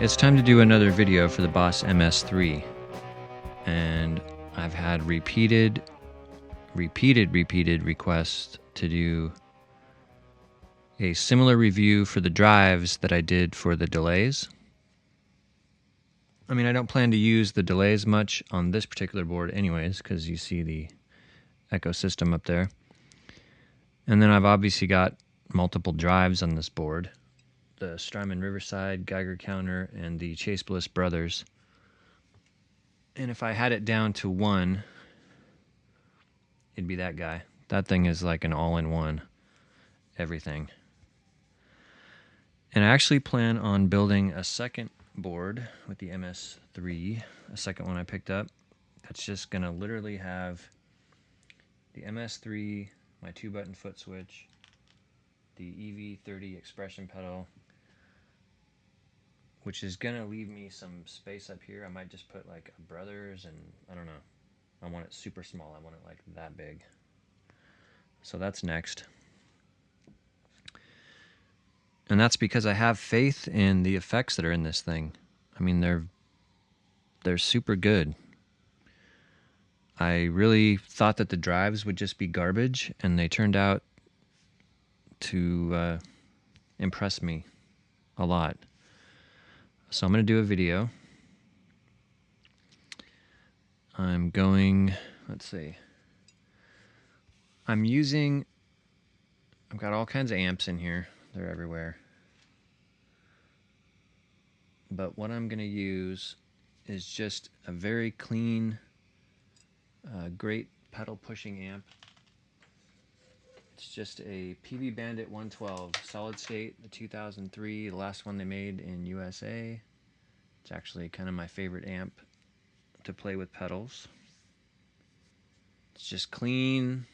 it's time to do another video for the Boss MS-3, and I've had repeated requests to do a similar review for the drives that I did for the delays. I mean, I don't plan to use the delays much on this particular board anyways, because you see the ecosystem up there. And then I've obviously got multiple drives on this board. The Strymon Riverside, Geiger Counter, and the Chase Bliss Brothers. And if I had it down to one, it'd be that guy. That thing is like an all-in-one everything. And I actually plan on building a second board with the MS-3, a second one I picked up. That's just going to literally have the MS-3, my 2-button foot switch, the EV30 expression pedal, which is going to leave me some space up here. I might just put like a Brothers, and I don't know. I want it super small. I want it like that big. So that's next. And that's because I have faith in the effects that are in this thing. I mean, they're super good. I really thought that the drives would just be garbage, and they turned out to impress me a lot. So I'm going to do a video. I've got all kinds of amps in here. They're everywhere. But what I'm going to use is just a very clean, great pedal pushing amp. It's just a PV Bandit 112 solid state, the 2003, the last one they made in USA. It's actually kind of my favorite amp to play with pedals. It's just clean,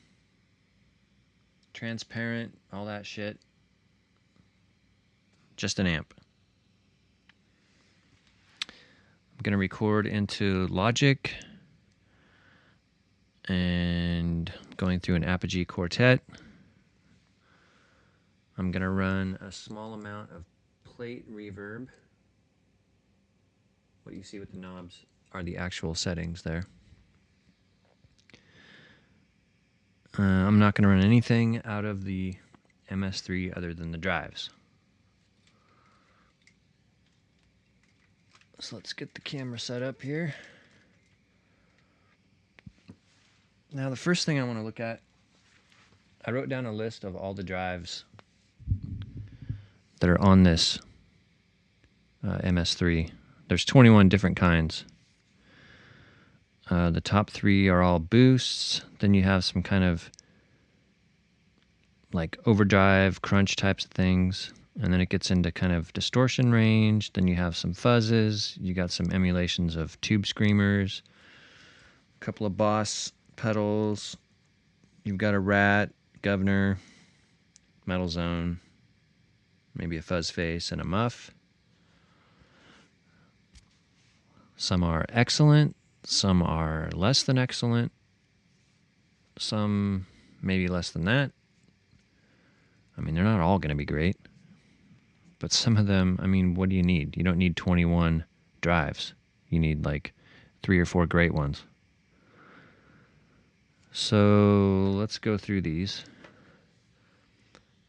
transparent, all that shit. Just an amp. I'm going to record into Logic and going through an Apogee Quartet. I'm going to run a small amount of plate reverb. What you see with the knobs are the actual settings there. I'm not going to run anything out of the MS-3 other than the drives. So let's get the camera set up here. Now the first thing I want to look at, I wrote down a list of all the drives that are on this MS-3. There's 21 different kinds. The top 3 are all boosts. Then you have some kind of like overdrive, crunch types of things. And then it gets into kind of distortion range. Then you have some fuzzes. You got some emulations of tube screamers. A couple of Boss pedals. You've got a Rat, Governor, Metal Zone, maybe a Fuzz Face, and a Muff. Some are excellent. Some are less than excellent. Some maybe less than that. I mean, they're not all going to be great. But some of them, I mean, what do you need? You don't need 21 drives. You need like 3 or 4 great ones. So let's go through these.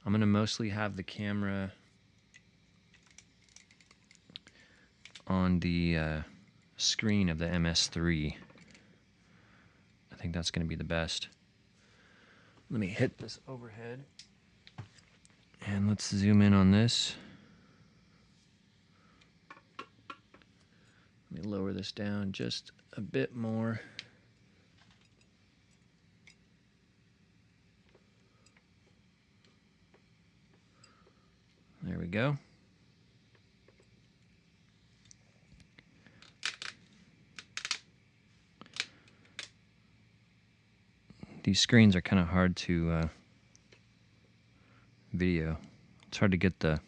I'm going to mostly have the camera on the screen of the MS-3. I think that's going to be the best. Let me hit this overhead. And let's zoom in on this. Let me lower this down just a bit more. There we go. These screens are kind of hard to video. It's hard to get the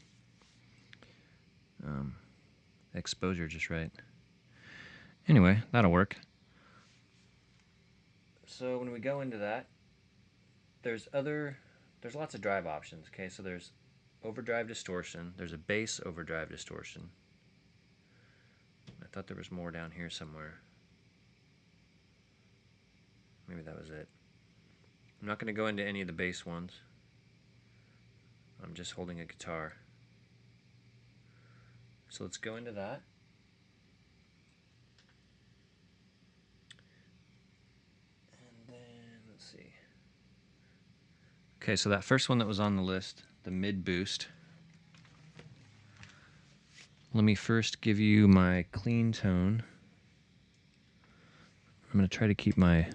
exposure just right. Anyway, that'll work. So when we go into that, there's lots of drive options. Okay, so there's overdrive distortion. There's a bass overdrive distortion. thought there was more down here somewhere. Maybe that was it. I'm not going to go into any of the bass ones. I'm just holding a guitar. So let's go into that. And then, let's see. Okay, so that first one that was on the list, the mid boost. Let me first give you my clean tone. I'm going to try to keep my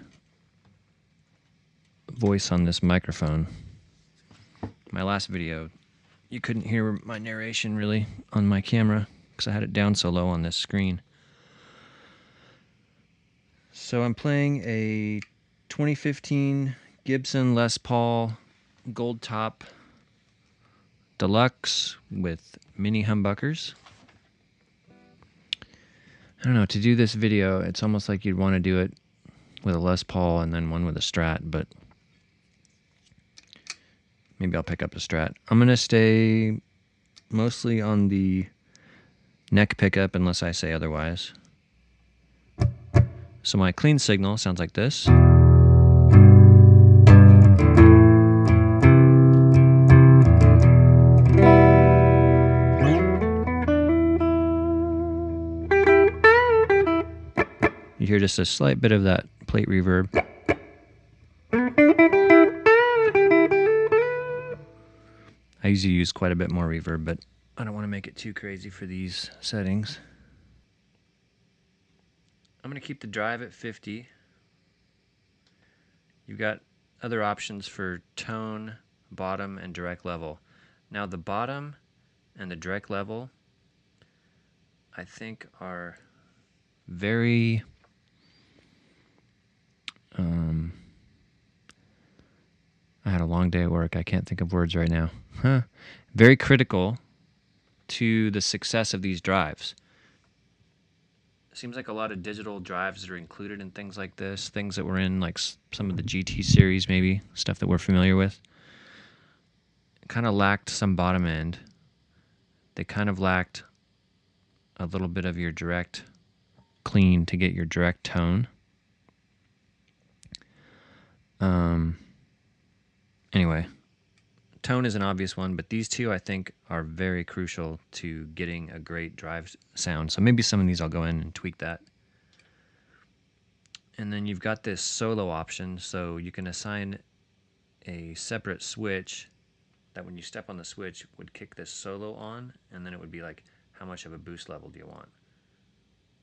voice on this microphone. My last video, you couldn't hear my narration really on my camera because I had it down so low on this screen. So I'm playing a 2015 Gibson Les Paul Gold Top Deluxe with mini humbuckers. I don't know, to do this video, it's almost like you'd want to do it with a Les Paul and then one with a Strat, but maybe I'll pick up a Strat. I'm going to stay mostly on the neck pickup unless I say otherwise. So my clean signal sounds like this. You hear just a slight bit of that plate reverb. I usually use quite a bit more reverb, but I don't want to make it too crazy for these settings. I'm going to keep the drive at 50. You've got other options for tone, bottom, and direct level. Now the bottom and the direct level, I think, are very I had a long day at work. I can't think of words right now. Very critical to the success of these drives. Seems like a lot of digital drives are included in things like this, things that were in like some of the GT series, maybe stuff that we're familiar with. Kind of lacked some bottom end. They kind of lacked a little bit of your direct clean to get your direct tone. Anyway, tone is an obvious one, but these two I think are very crucial to getting a great drive sound. So maybe some of these I'll go in and tweak that. And then you've got this solo option, so you can assign a separate switch that when you step on the switch would kick this solo on, and then it would be like, how much of a boost level do you want?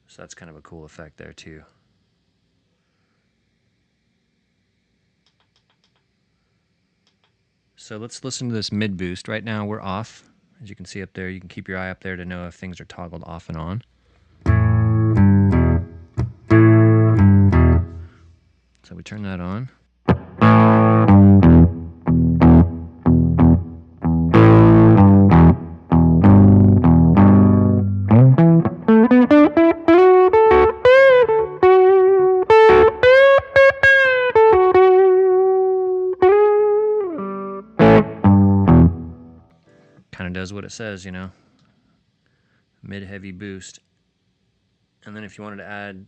So that's kind of a cool effect there too. So let's listen to this mid boost. Right now we're off. As you can see up there, you can keep your eye up there to know if things are toggled off and on. So we turn that on. Kind of does what it says, you know, mid-heavy boost. And then if you wanted to add,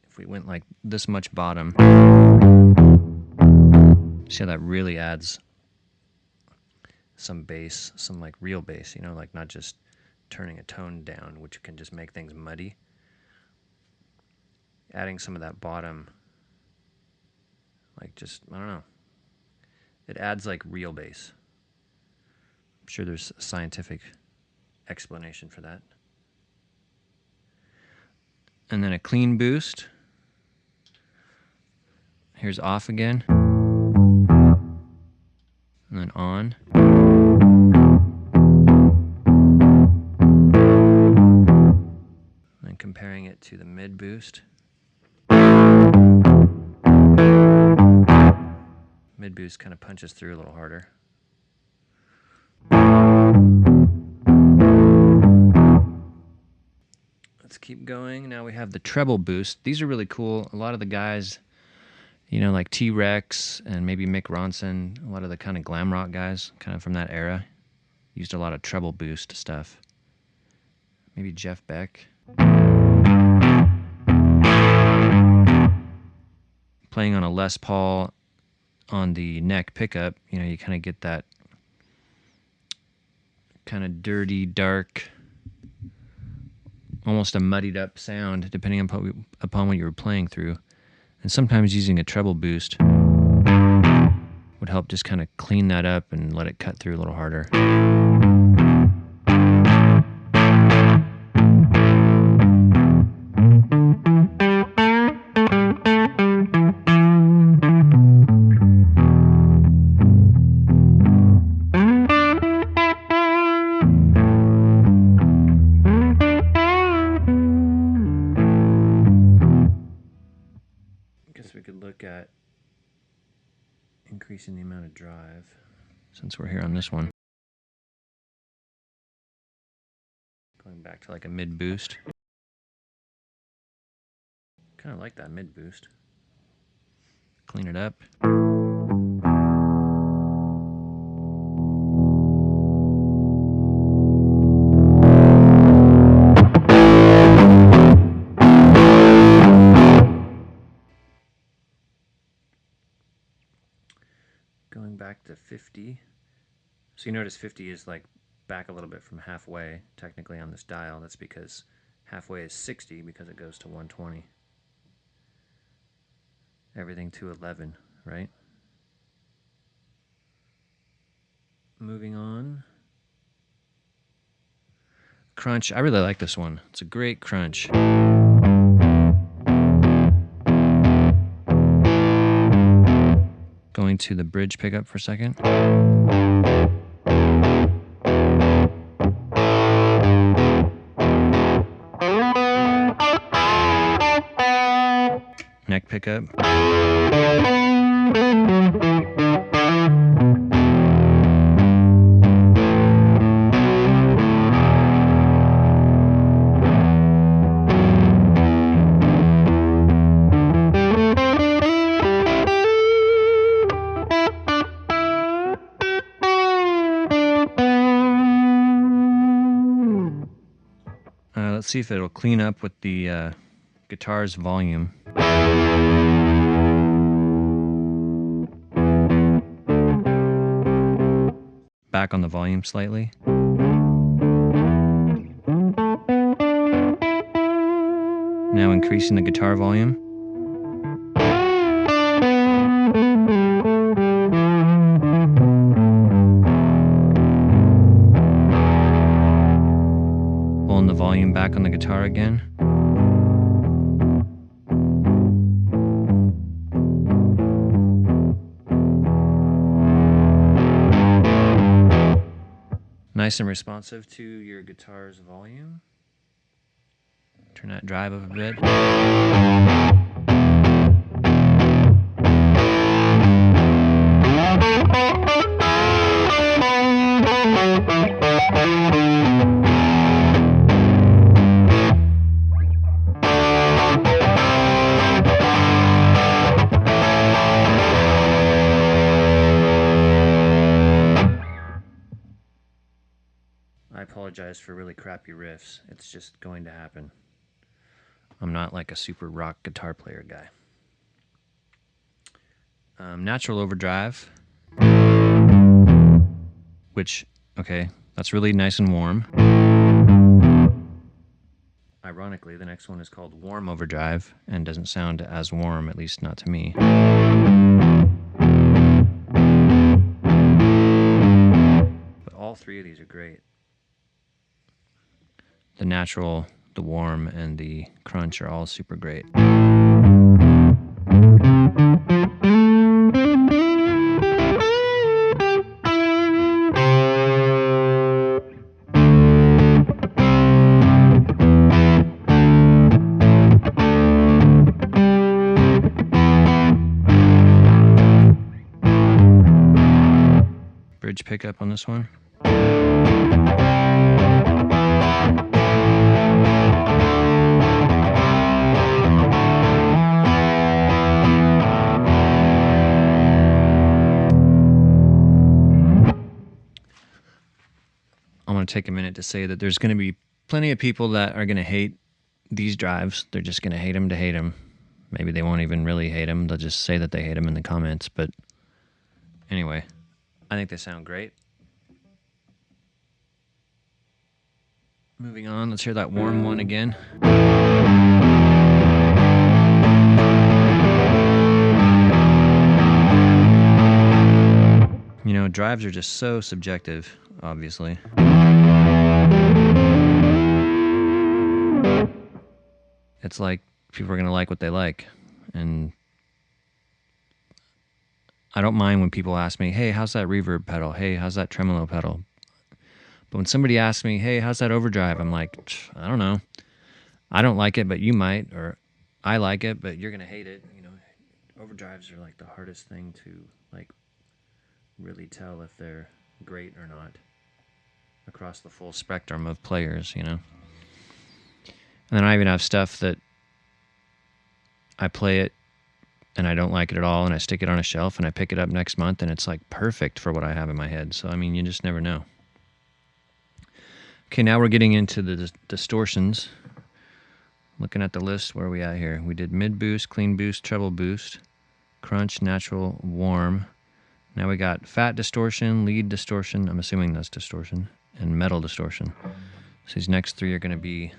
if we went like this much bottom, see how that really adds some bass, some like real bass, you know, like not just turning a tone down, which can just make things muddy. Adding some of that bottom, like just, I don't know, it adds like real bass. I'm sure there's a scientific explanation for that. And then a clean boost. Here's off again. And then on. And then comparing it to the mid boost. Mid boost kind of punches through a little harder. Let's keep going. Now we have the treble boost. These are really cool. A lot of the guys, you know, like T-Rex and maybe Mick Ronson, a lot of the kind of glam rock guys, kind of from that era, used a lot of treble boost stuff. Maybe Jeff Beck. Playing on a Les Paul on the neck pickup, you know, you kind of get that kind of dirty, dark, almost a muddied up sound, depending upon what you were playing through. And sometimes using a treble boost would help just kind of clean that up and let it cut through a little harder. We could look at increasing the amount of drive since we're here on this one. Going back to like a mid boost. Kind of like that mid boost. Clean it up. Going back to 50. So you notice 50 is like back a little bit from halfway, technically on this dial. That's because halfway is 60 because it goes to 120. Everything to 11, right? Moving on. Crunch. I really like this one. It's a great crunch. Going to the bridge pickup for a second. Neck pickup. Let's see if it'll clean up with the guitar's volume. Back on the volume slightly. Now increasing the guitar volume. Pulling the volume back on the guitar again. Nice and responsive to your guitar's volume. Turn that drive up a bit. I apologize for really crappy riffs. It's just going to happen. I'm not like a super rock guitar player guy. Natural overdrive, which, okay, that's really nice and warm. Ironically, the next one is called warm overdrive and doesn't sound as warm, at least not to me. But all three of these are great. The natural, the warm, and the crunch are all super great. Bridge pickup on this one. I want to take a minute to say that there's going to be plenty of people that are going to hate these drives, they're just going to hate them to hate them. Maybe they won't even really hate them. They'll just say that they hate them in the comments. But anyway, I think they sound great. Moving on, let's hear that warm one again. You know, drives are just so subjective, obviously. It's like people are going to like what they like. And I don't mind when people ask me, hey, how's that reverb pedal? Hey, how's that tremolo pedal? But when somebody asks me, hey, how's that overdrive? I'm like, I don't know. I don't like it, but you might. Or I like it, but you're going to hate it. You know, overdrives are like the hardest thing to like really tell if they're great or not across the full spectrum of players, you know. And then I even have stuff that I play it and I don't like it at all, and I stick it on a shelf and I pick it up next month and it's like perfect for what I have in my head. So I mean, you just never know. Okay, now we're getting into the distortions. Looking at the list, where are we at here? We did mid boost, clean boost, treble boost, crunch, natural, warm. Now we got fat distortion, lead distortion, I'm assuming that's distortion, and metal distortion. So these next three are going to be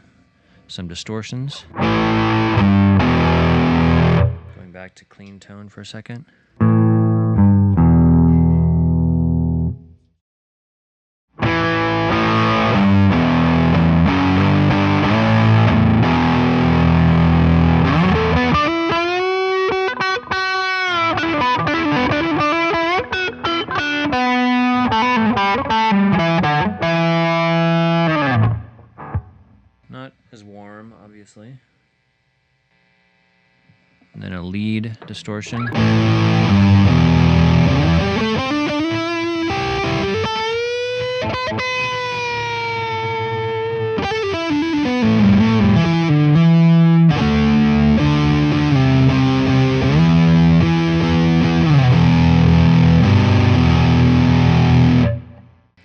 some distortions. Going back to clean tone for a second. Not as warm, obviously. And then a lead distortion.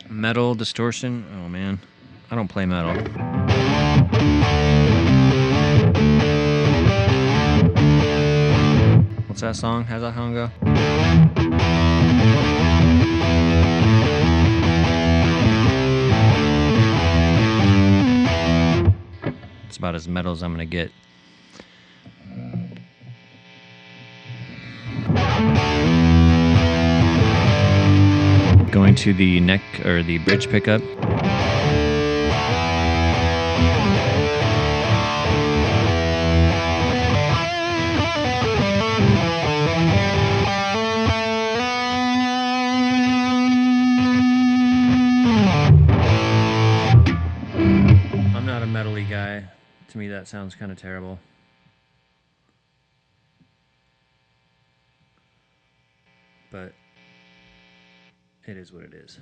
Metal distortion. Oh man, I don't play metal. What's that song? How's that song go? It's about as metal as I'm gonna get. Going to the neck or the bridge pickup. I'm not a metal-y guy. To me that sounds kind of terrible. But it is what it is.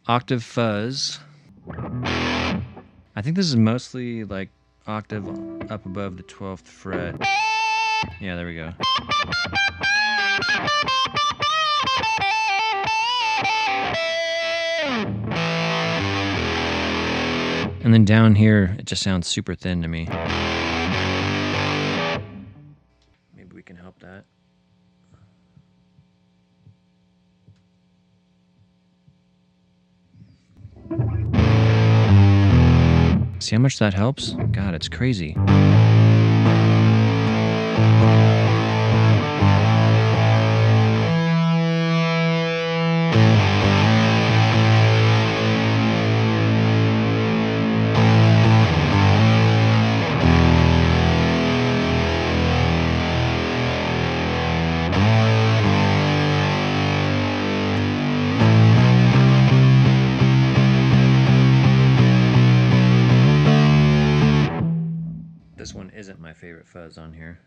Octave fuzz. I think this is mostly like octave up above the 12th fret. Yeah, there we go. And then down here, it just sounds super thin to me. Maybe we can help that. See how much that helps? God, it's crazy. This one isn't my favorite fuzz on here.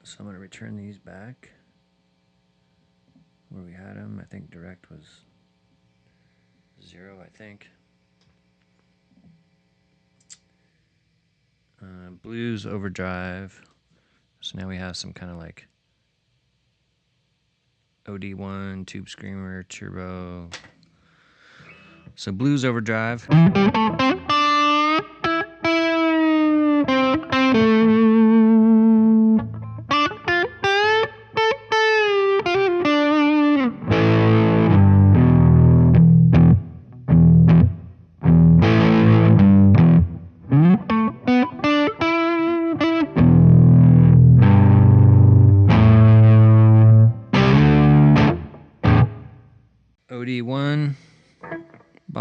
So I'm going to return these back where we had them. I think direct was 0, I think. Blues, overdrive. So now we have some kind of like OD1, tube screamer, turbo. So blues, overdrive.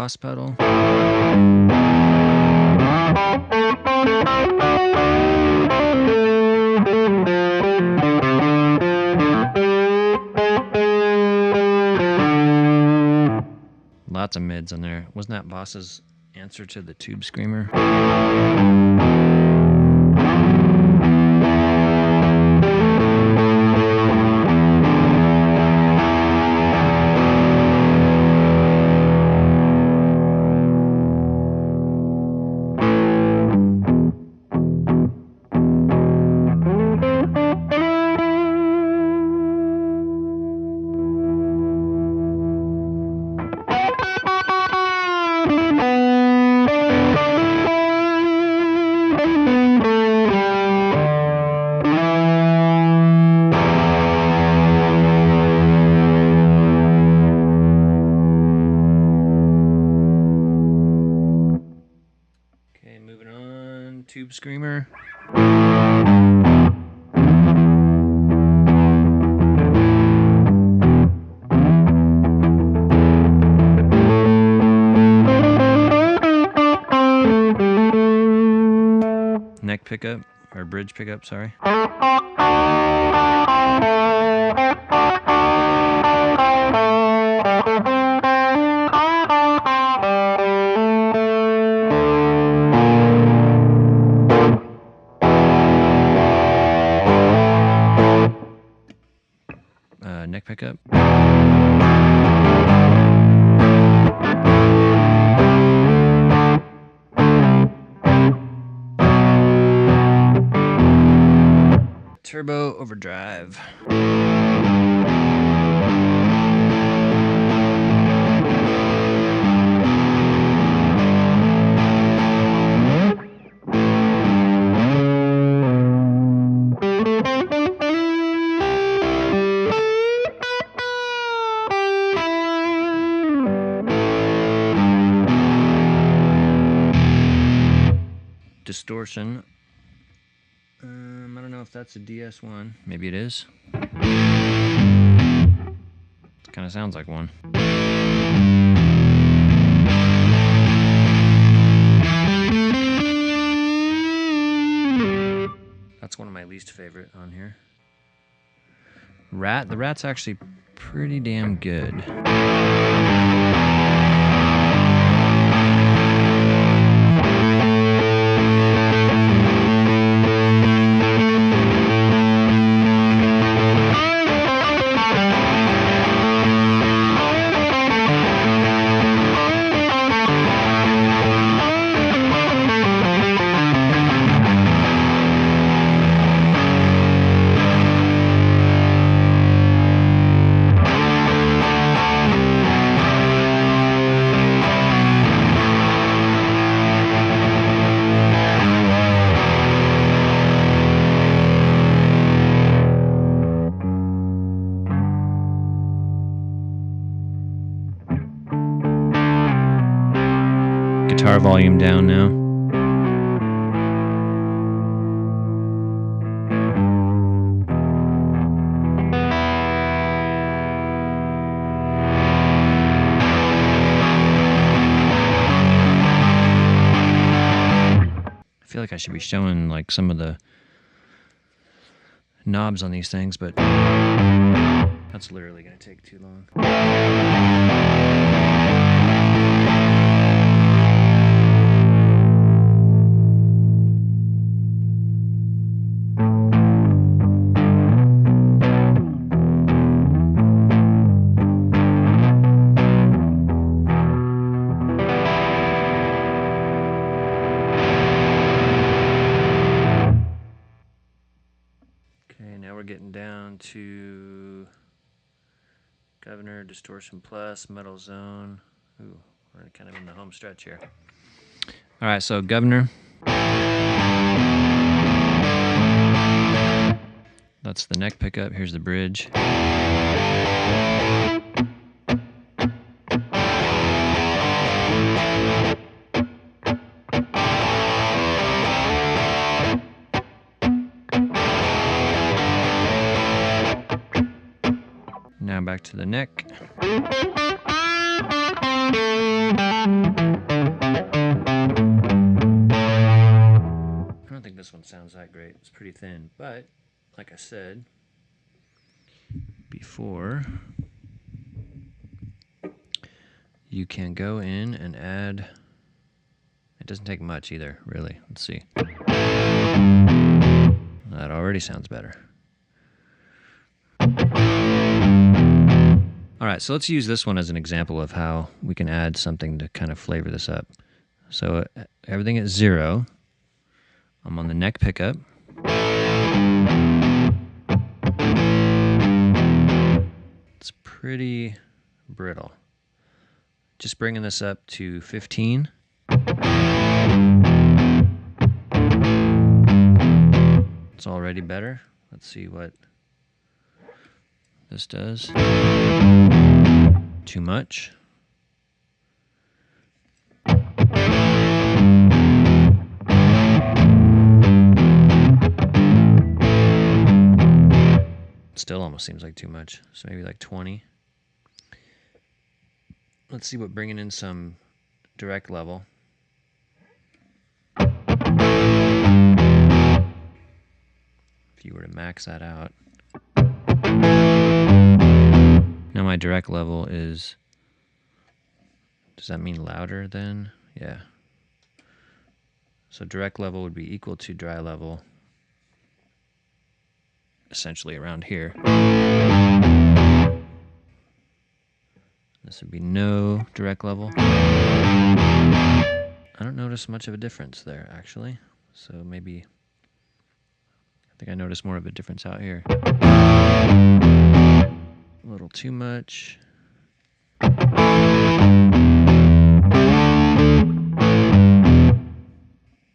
boss pedal. Lots of mids on there. Wasn't that Boss's answer to the Tube Screamer? Tube Screamer. Neck pickup, or bridge pickup, sorry. Neck pickup. Turbo overdrive. Distortion. I don't know if that's a DS1. Maybe it is. It kind of sounds like one. That's one of my least favorite on here. Rat. The Rat's actually pretty damn good. Guitar volume down now. I feel like I should be showing like some of the knobs on these things, but that's literally going to take too long. Getting down to Governor, Distortion Plus, Metal Zone. Ooh, we're kind of in the home stretch here. All right, so Governor. That's the neck pickup. Here's the bridge. Now back to the neck. I don't think this one sounds that great. It's pretty thin, but like I said before, you can go in and add. It doesn't take much either, really. Let's see. That already sounds better. All right, so let's use this one as an example of how we can add something to kind of flavor this up. So everything is 0. I'm on the neck pickup. It's pretty brittle. Just bringing this up to 15. It's already better. Let's see what this does. Too much. Still almost seems like too much. So maybe like 20. Let's see what bringing in some direct level. If you were to max that out. Now my direct level is, does that mean louder then? Yeah. So direct level would be equal to dry level, essentially around here. This would be no direct level. I don't notice much of a difference there, actually. So maybe, I think I notice more of a difference out here. A little too much. And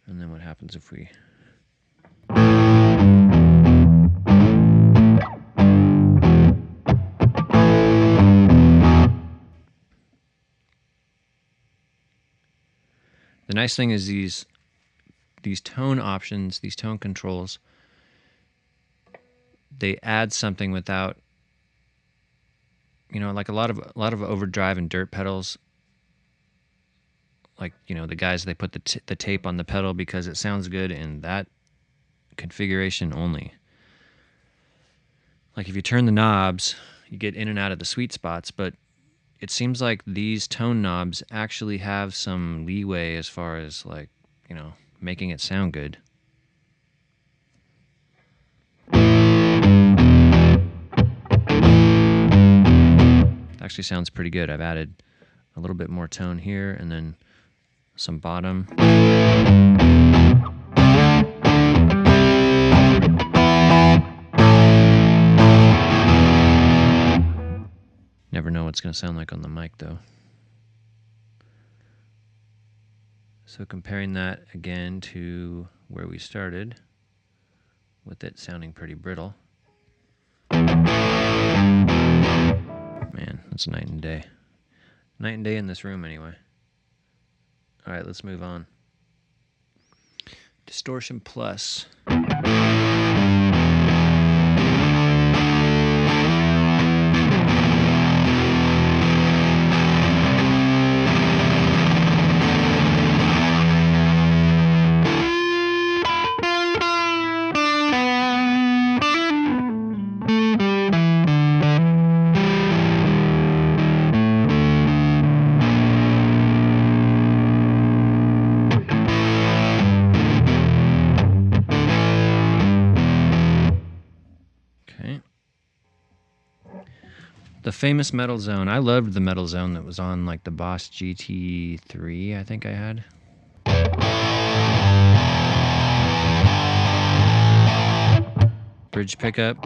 then what happens if we... The nice thing is these tone options, these tone controls, they add something without, you know, like a lot of overdrive and dirt pedals. Like, you know, the guys, they put the tape on the pedal because it sounds good in that configuration only. Like if you turn the knobs, you get in and out of the sweet spots, but it seems like these tone knobs actually have some leeway as far as, like, you know, making it sound good. It actually sounds pretty good. I've added a little bit more tone here and then some bottom. Never know what it's going to sound like on the mic, though. So comparing that again to where we started, with it sounding pretty brittle. Man, that's night and day. Night and day in this room, anyway. All right, let's move on. Distortion Plus. The famous metal zone. I loved the metal zone that was on like the Boss GT3, I think I had. Bridge pickup.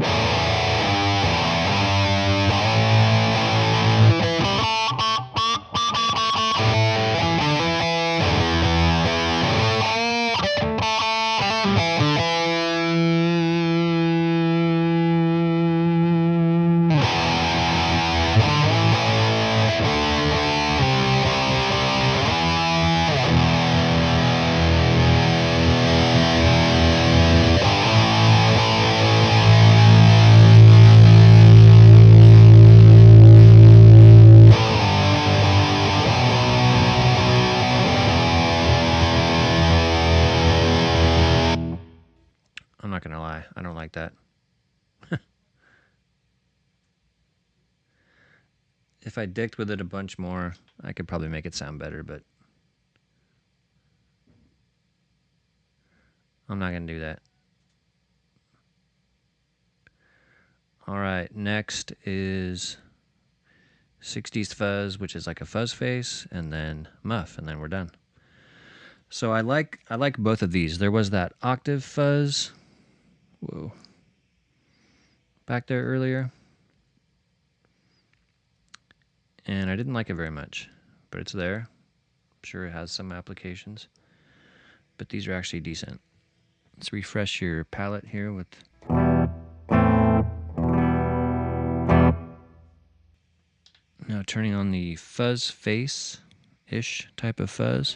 not going to lie. I don't like that. If I dicked with it a bunch more, I could probably make it sound better, but I'm not going to do that. All right, next is 60s fuzz, which is like a fuzz face, and then muff, and then we're done. So I like both of these. There was that octave fuzz, whoa, back there earlier, and I didn't like it very much, but it's there. I'm sure it has some applications, but these are actually decent. Let's refresh your palette here with now turning on the fuzz face-ish type of fuzz.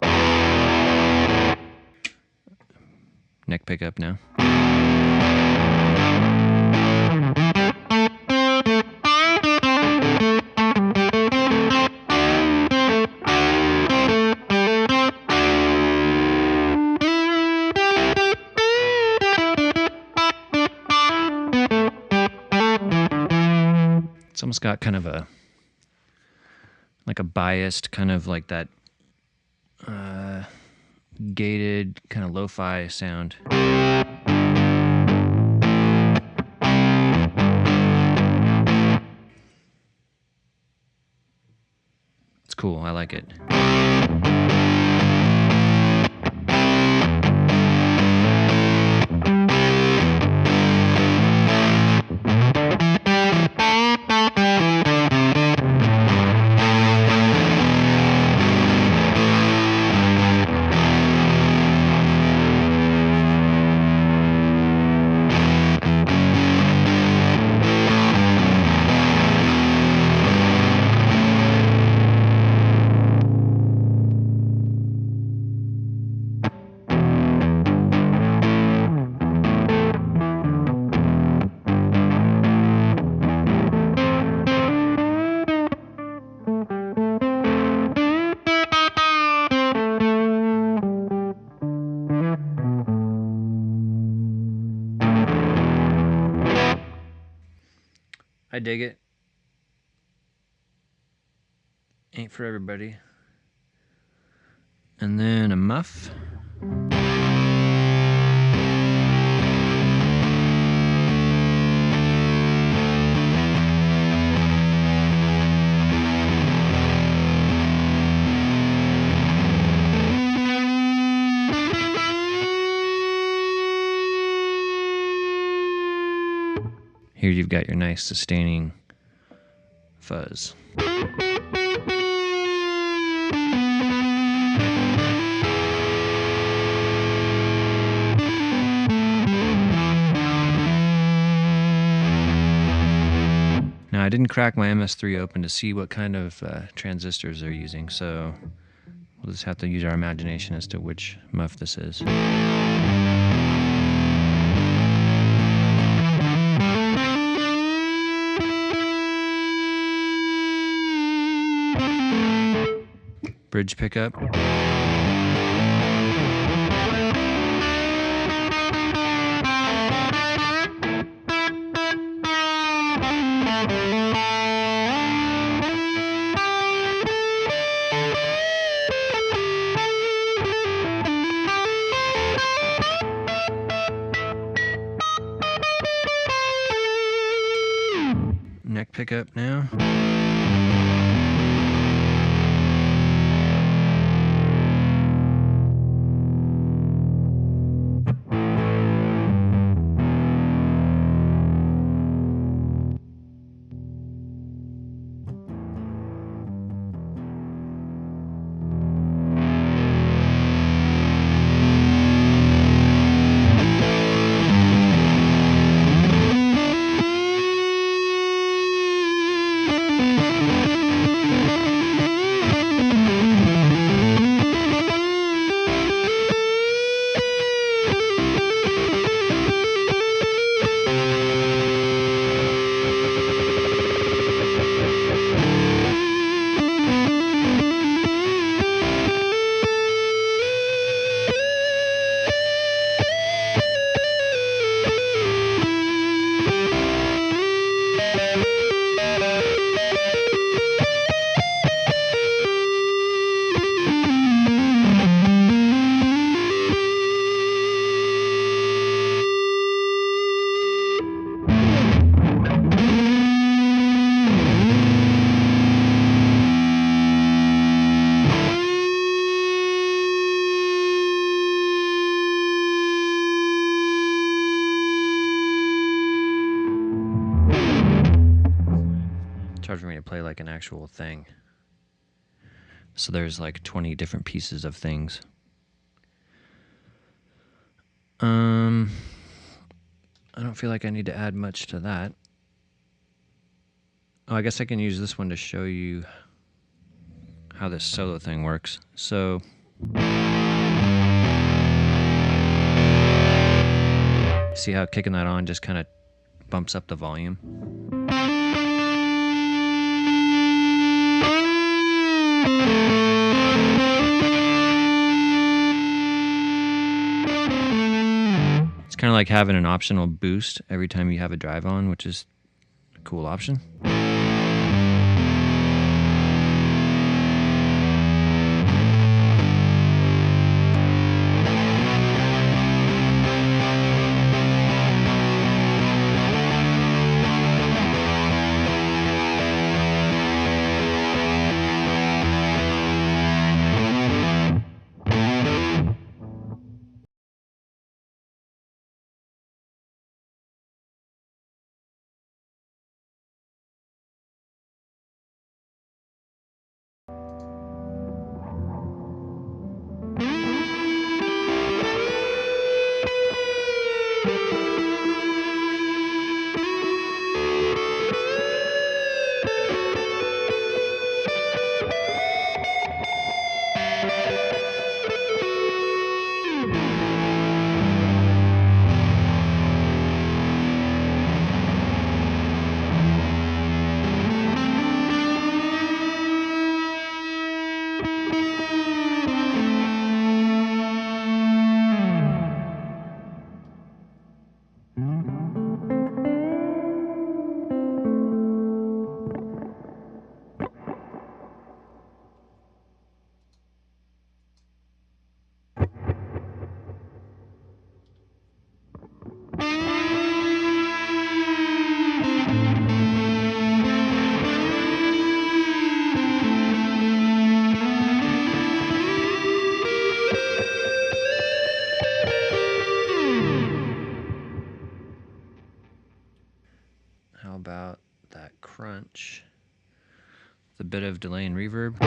Neck pickup now. It's almost got kind of a like a biased kind of like that gated kind of lo-fi sound. It's cool. I like it. I dig it. Ain't for everybody. And then a muff. Here you've got your nice sustaining fuzz. Now I didn't crack my MS-3 open to see what kind of transistors they're using, so we'll just have to use our imagination as to which muff this is. Bridge pickup. Neck pickup now. for me to play like an actual thing. So there's like 20 different pieces of things. I don't feel like I need to add much to that. Oh, I guess I can use this one to show you how this solo thing works. So see how kicking that on just kind of bumps up the volume? It's kind of like having an optional boost every time you have a drive on, which is a cool option. How about that crunch? With a bit of delay and reverb.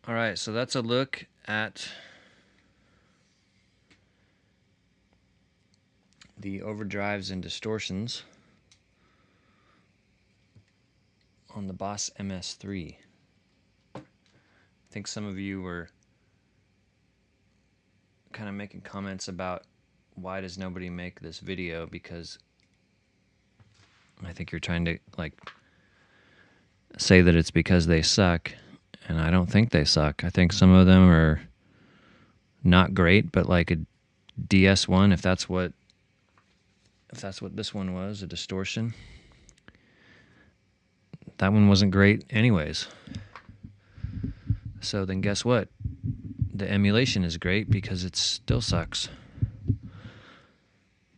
Alright, so that's a look at the overdrives and distortions on the Boss MS-3. I think some of you were kind of making comments about why does nobody make this video, because I think you're trying to like say that it's because they suck, and I don't think they suck. I think some of them are not great, but like a DS1, if that's what this one was, a distortion, that one wasn't great anyways. So then guess what? The emulation is great because it still sucks.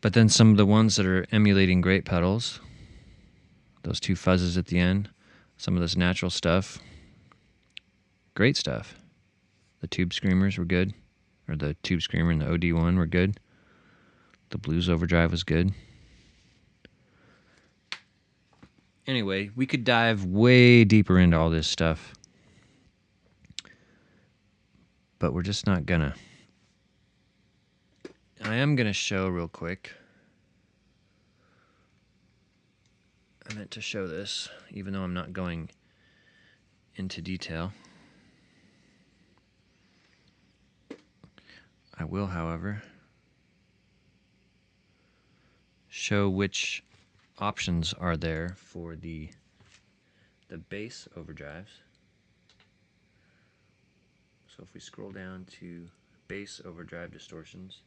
But then some of the ones that are emulating great pedals, those two fuzzes at the end, some of this natural stuff, Great stuff. The Tube Screamers were good, or the Tube Screamer and the OD1 were good. The Blues Overdrive was good. Anyway, we could dive way deeper into all this stuff, but we're just not gonna. I am gonna show real quick. I meant to show this, even though I'm not going into detail. I will, however, show which options are there for the bass overdrives. So if we scroll down to bass overdrive distortions,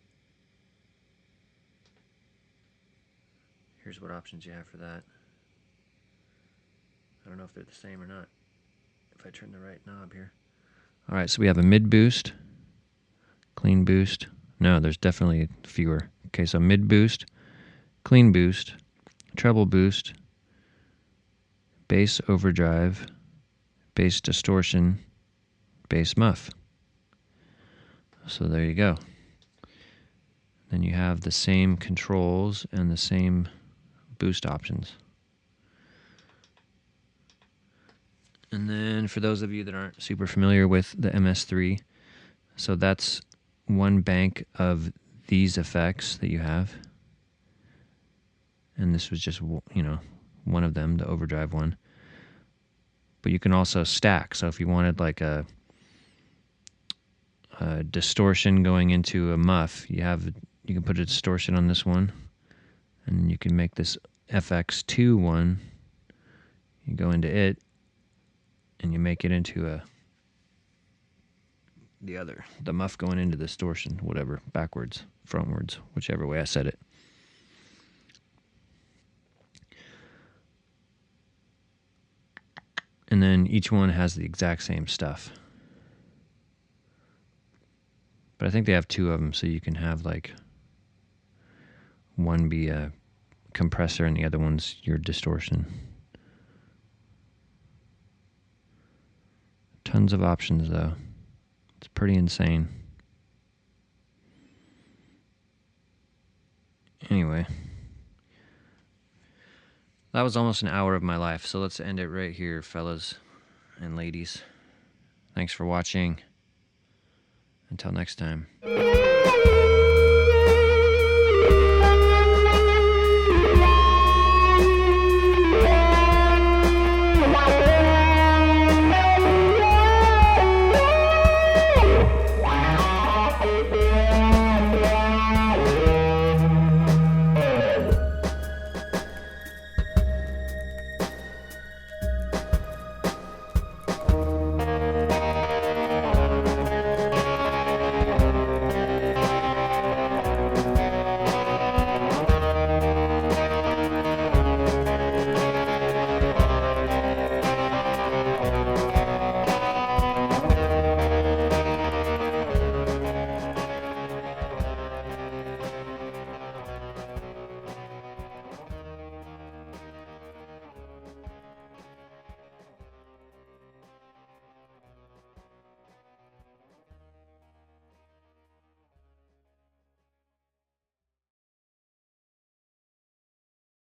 here's what options you have for that. I don't know if they're the same or not. If I turn the right knob here. Alright, so we have a mid boost, clean boost. No, there's definitely fewer. Okay, so mid boost, clean boost, treble boost, bass overdrive, bass distortion, bass muff. So there you go. Then you have the same controls and the same boost options. And then for those of you that aren't super familiar with the MS-3, so that's one bank of these effects that you have. And this was just, you know, one of them, the overdrive one. But you can also stack. So if you wanted like a distortion going into a muff, you can put a distortion on this one, and you can make this FX2 one. You go into it, and you make it into the muff going into the distortion, whatever, backwards, frontwards, whichever way I said it. And then each one has the exact same stuff. But I think they have two of them, so you can have like one be a compressor and the other one's your distortion. Tons of options though. It's pretty insane. Anyway, that was almost an hour of my life, so let's end it right here, fellas and ladies. Thanks for watching. Until next time.